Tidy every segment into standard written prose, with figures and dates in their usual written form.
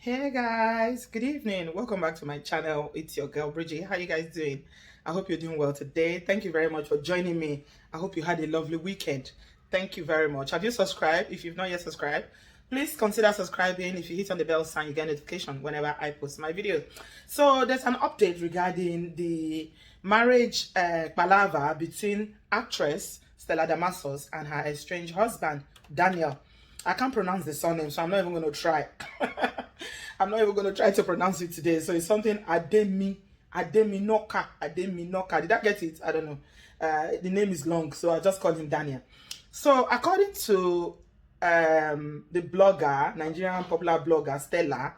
Hey guys, good evening. Welcome back to my channel. It's your girl Bridget. How you guys doing? I hope you're doing well today. Thank you very much for joining me. I hope you had a lovely weekend. Thank you very much. Have you subscribed? If you've not yet subscribed, please consider subscribing. If you hit on the bell sign, you get notification whenever I post my videos. So there's an update regarding the marriage palaver between actress Stella Damasus and her estranged husband Daniel. I can't pronounce the surname, so I'm not even going to try. I'm not even going to try to pronounce it today. So it's something Ademinoka. Did I get it? I don't know. The name is long, so I just call him Daniel. So according to the blogger, Nigerian popular blogger Stella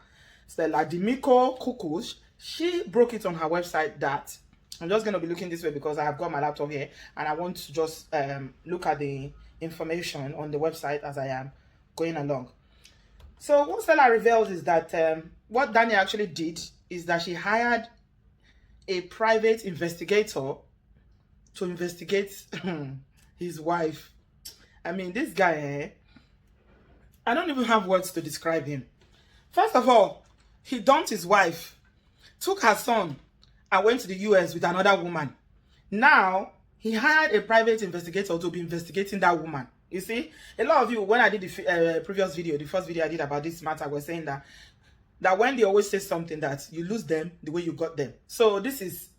Dimiko Kukush, she broke it on her website that I'm just going to be looking this way because I have got my laptop here and I want to just look at the information on the website as I am going along. So what Stella reveals is that what Daniel actually did is that she hired a private investigator to investigate his wife. I mean, this guy, I don't even have words to describe him. First of all, he dumped his wife, took her son, and went to the US with another woman. Now, he hired a private investigator to be investigating that woman. You see, a lot of you, when I did the previous video, the first video I did about this matter, was saying that when they always say something, that you lose them the way you got them. So this is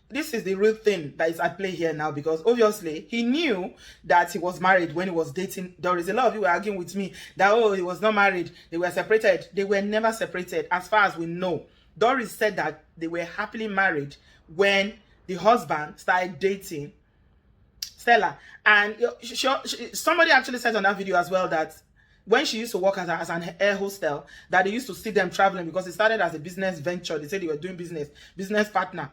the real thing that is at play here now, because obviously he knew that he was married when he was dating Doris. A lot of you were arguing with me that, oh, he was not married, they were separated. They were never separated, as far as we know. Doris said that they were happily married when the husband started dating Stella. And somebody actually said on that video as well that when she used to work as an air hostel, that they used to see them traveling because it started as a business venture. They said they were doing business partner.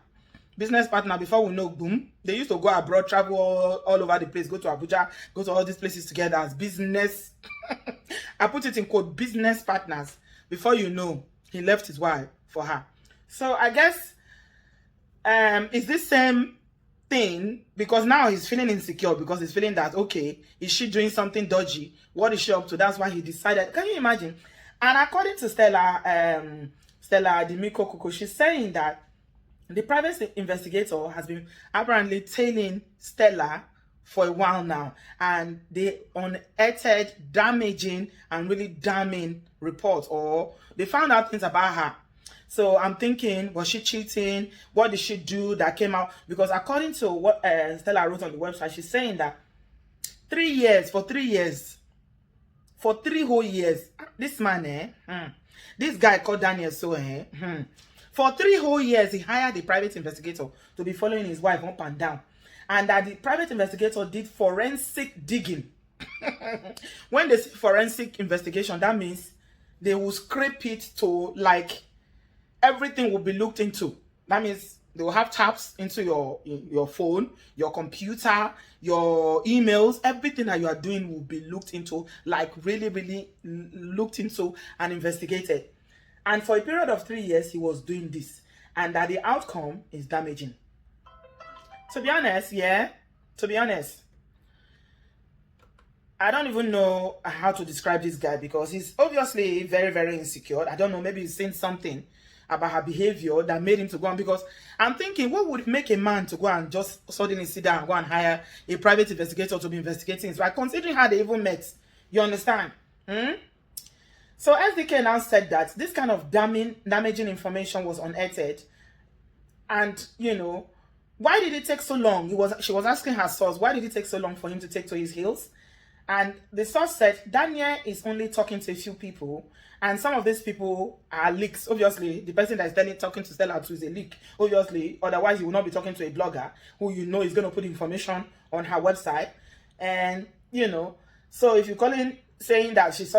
Before we know, boom, they used to go abroad, travel all over the place, go to Abuja, go to all these places together as business. I put it in quote, business partners. Before you know, he left his wife for her. So I guess it's this same thing, because now he's feeling insecure because he's feeling that, okay, is she doing something dodgy? What is she up to? That's why he decided. Can you imagine? And according to Stella Dimiko Kuko, she's saying that the private investigator has been apparently tailing Stella for a while now, and they unearthed damaging and really damning reports, or they found out things about her. So I'm thinking, was she cheating? What did she do that came out? Because according to what Stella wrote on the website, she's saying that for 3 whole years, this man, this guy called Daniel, for 3 whole years, he hired a private investigator to be following his wife up and down. And that the private investigator did forensic digging. When they say forensic investigation, that means they will scrape it to, like, everything will be looked into. That means they will have taps into your phone, your computer, your emails. Everything that you are doing will be looked into, like really looked into and investigated. And for a period of 3 years, he was doing this, and that the outcome is damaging. To be honest, I don't even know how to describe this guy, because he's obviously very insecure. I don't know, maybe he's seen something about her behavior that made him to go on, because I'm thinking, what would make a man to go and just suddenly sit down and go and hire a private investigator to be investigating his wife, considering how they even met? You understand? So SDK now said that this kind of damaging information was unearthed, and you know, why did it take so long? She was asking her source, why did it take so long for him to take to his heels? And the source said Daniel is only talking to a few people, and some of these people are leaks. Obviously, the person that is talking to Stella to is a leak. Obviously, otherwise you will not be talking to a blogger who you know is going to put information on her website. And you know, so if you call in saying that she's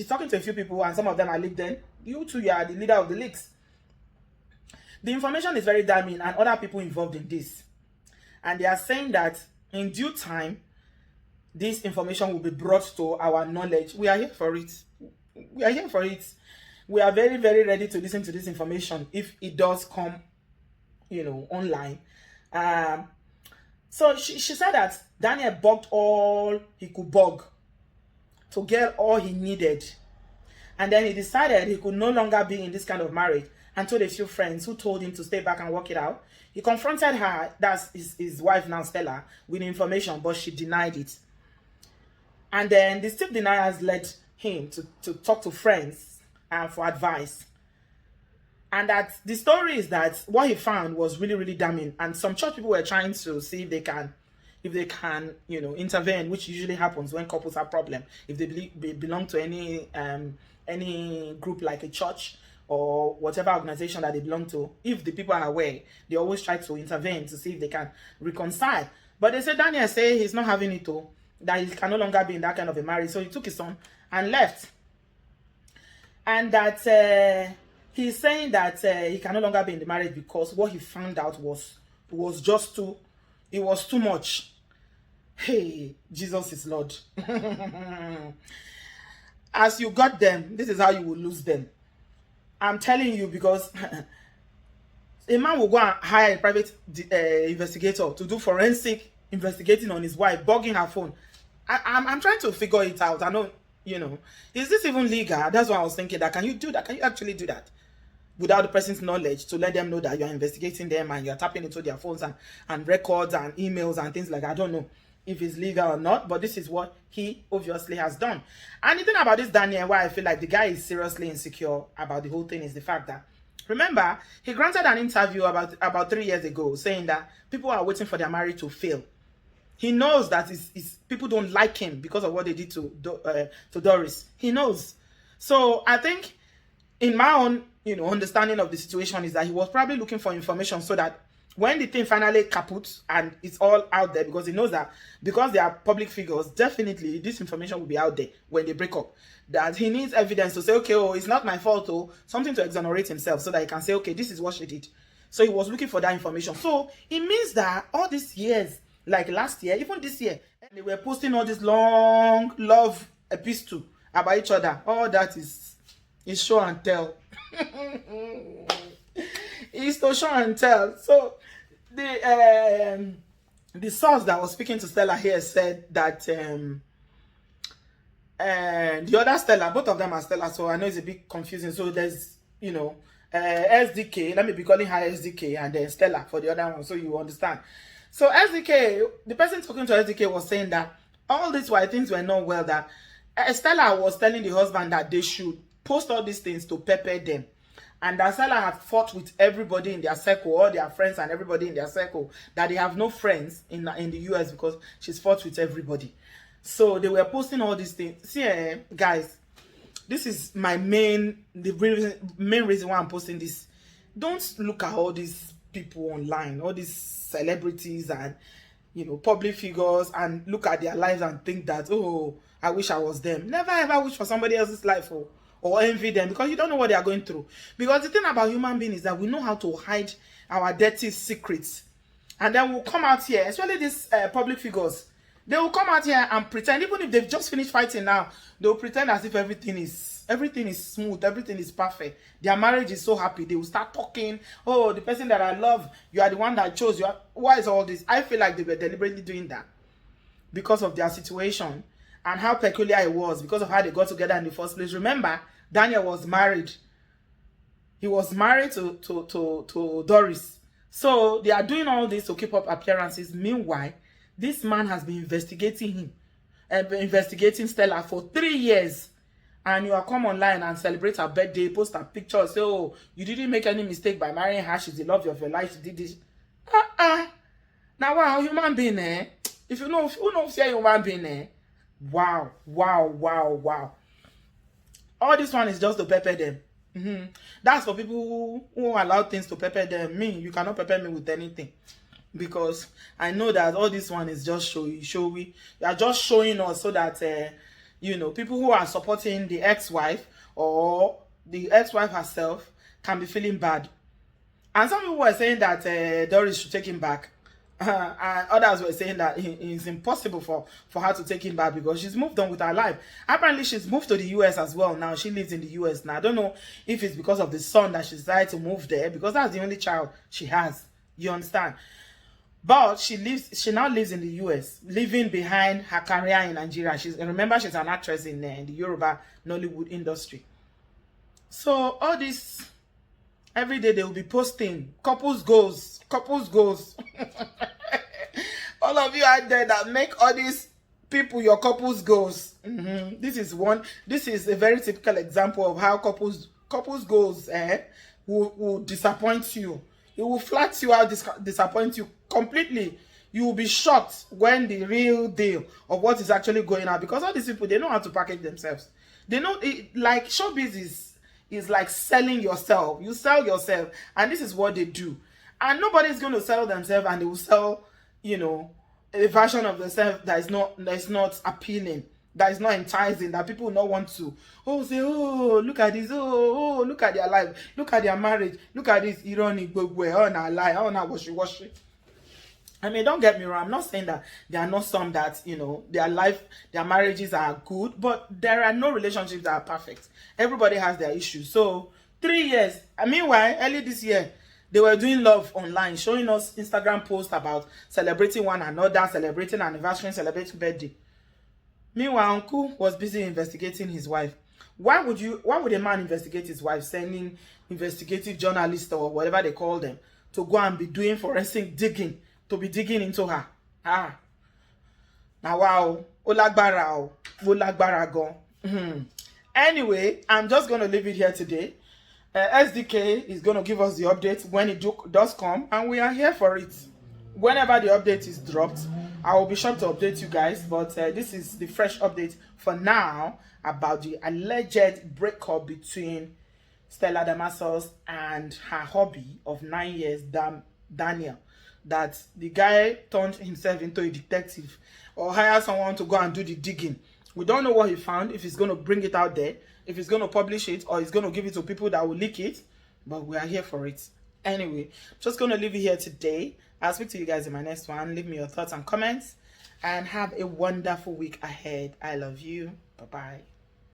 talking to a few people and some of them are leaked, then you too, you are the leader of the leaks. The information is very damning, and other people involved in this, and they are saying that in due time, this information will be brought to our knowledge. We are here for it. We are very ready to listen to this information if it does come, you know, online. So she said that Daniel bugged all he could bug to get all he needed. And then he decided he could no longer be in this kind of marriage and told a few friends who told him to stay back and work it out. He confronted her, that's his wife now, Stella, with information, but she denied it. And then the stiff deniers led him to talk to friends for advice. And that the story is that what he found was really, really damning. And some church people were trying to see if they can, intervene, which usually happens when couples have problem. If they belong to any group like a church or whatever organization that they belong to, if the people are aware, they always try to intervene to see if they can reconcile. But they said Daniel say he's not having it all, that he can no longer be in that kind of a marriage. So he took his son and left. And that he's saying that he can no longer be in the marriage because what he found out was too much. Hey, Jesus is Lord. As you got them, this is how you will lose them. I'm telling you, because a man will go and hire a private investigator to do forensic investigating on his wife, bugging her phone. I'm trying to figure it out. I know, is this even legal? That's what I was thinking. That can you do that? Can you actually do that without the person's knowledge, to let them know that you're investigating them and you're tapping into their phones and records and emails and things like that? I don't know if it's legal or not, but this is what he obviously has done. And the thing about this Daniel, why I feel like the guy is seriously insecure about the whole thing, is the fact that, remember, he granted an interview about 3 years ago saying that people are waiting for their marriage to fail. He knows that people don't like him because of what they did to Doris. He knows. So I think, in my own understanding of the situation, is that he was probably looking for information so that when the thing finally kaput and it's all out there, because he knows that because they are public figures, definitely this information will be out there when they break up. That he needs evidence to say, okay, oh, it's not my fault, oh, something to exonerate himself so that he can say, okay, this is what she did. So he was looking for that information. So it means that all these years, like last year, even this year, they were posting all this long love epistle about each other. All that is show and tell. It's to show and tell. So the source that was speaking to Stella here said that the other Stella, both of them are Stella, so I know it's a bit confusing. So there's SDK, let me be calling her SDK, and then Stella for the other one, so you understand. So SDK, the person talking to SDK was saying that all these while things were not well, that Stella was telling the husband that they should post all these things to pepper them. And that Stella had fought with everybody in their circle, all their friends and everybody in their circle, that they have no friends in the US because she's fought with everybody. So they were posting all these things. See, guys, this is the main reason why I'm posting this. Don't look at all these people online, all these celebrities and public figures, and look at their lives and think that, oh, I wish I was them. Never ever wish for somebody else's life or envy them, because you don't know what they are going through. Because the thing about human beings is that we know how to hide our dirty secrets, and then we'll come out here, especially these public figures. They will come out here and pretend, even if they've just finished fighting now, they'll pretend as if everything is smooth, everything is perfect. Their marriage is so happy. They will start talking, oh, the person that I love, you are the one that I chose. Why is all this? I feel like they were deliberately doing that because of their situation and how peculiar it was, because of how they got together in the first place. Remember, Daniel was married. He was married to Doris. So they are doing all this to keep up appearances. Meanwhile, this man has been investigating him and investigating Stella for 3 years. And you are come online and celebrate her birthday, post her picture, say, oh, you didn't make any mistake by marrying her. She's the love of your life. She did this. Now, wow, human being, eh? If you know, who knows you're human being, eh? Wow. All this one is just to pepper them. That's for people who allow things to pepper them. Me, you cannot pepper me with anything. Because I know that all this one is just showy. You are just showing us so that, people who are supporting the ex-wife or the ex-wife herself can be feeling bad. And some people were saying that Doris should take him back. And others were saying that it's impossible for her to take him back because she's moved on with her life. Apparently, she's moved to the US as well now. She lives in the US now. I don't know if it's because of the son that she decided to move there, because that's the only child she has. You understand? But she now lives in the US, leaving behind her career in Nigeria. Remember, she's an actress in the Yoruba Nollywood industry. So all this, every day they will be posting couples goals, couples goals. All of you out there that make all these people your couples goals. This is a very typical example of how couples goals will disappoint you. It will flat you out, disappoint you completely. You will be shocked when the real deal of what is actually going on, because all these people, they know how to package themselves. They know it, like showbiz is like selling yourself. You sell yourself, and this is what they do. And nobody's going to sell themselves, and they will sell, you know, a version of themselves that is not appealing, that is not enticing, that people will not want to. Oh, say, oh, look at this, oh, look at their life, look at their marriage, look at this ironic, oh, na lie, oh, na washi. I mean, don't get me wrong. I'm not saying that there are not some that, you know, their marriages are good, but there are no relationships that are perfect. Everybody has their issues. So 3 years. Meanwhile, early this year, they were doing love online, showing us Instagram posts about celebrating one another, celebrating anniversary, celebrating birthday. Meanwhile, Uncle was busy investigating his wife. Why would a man investigate his wife, sending investigative journalists or whatever they call them to go and be doing forensic digging, to be digging into her? Now wow, olagbara gan. Anyway, I'm just going to leave it here today. SDK is going to give us the update when it does come, and we are here for it. Whenever the update is dropped, I will be sure to update you guys, but this is the fresh update for now about the alleged breakup between Stella Damasus and her hubby of 9 years, Daniel. That the guy turned himself into a detective or hired someone to go and do the digging. We don't know what he found, if he's going to bring it out there, if he's going to publish it, or he's going to give it to people that will leak it. But we are here for it. Anyway, just going to leave it here today. I'll speak to you guys in my next one. Leave me your thoughts and comments. And have a wonderful week ahead. I love you. Bye-bye.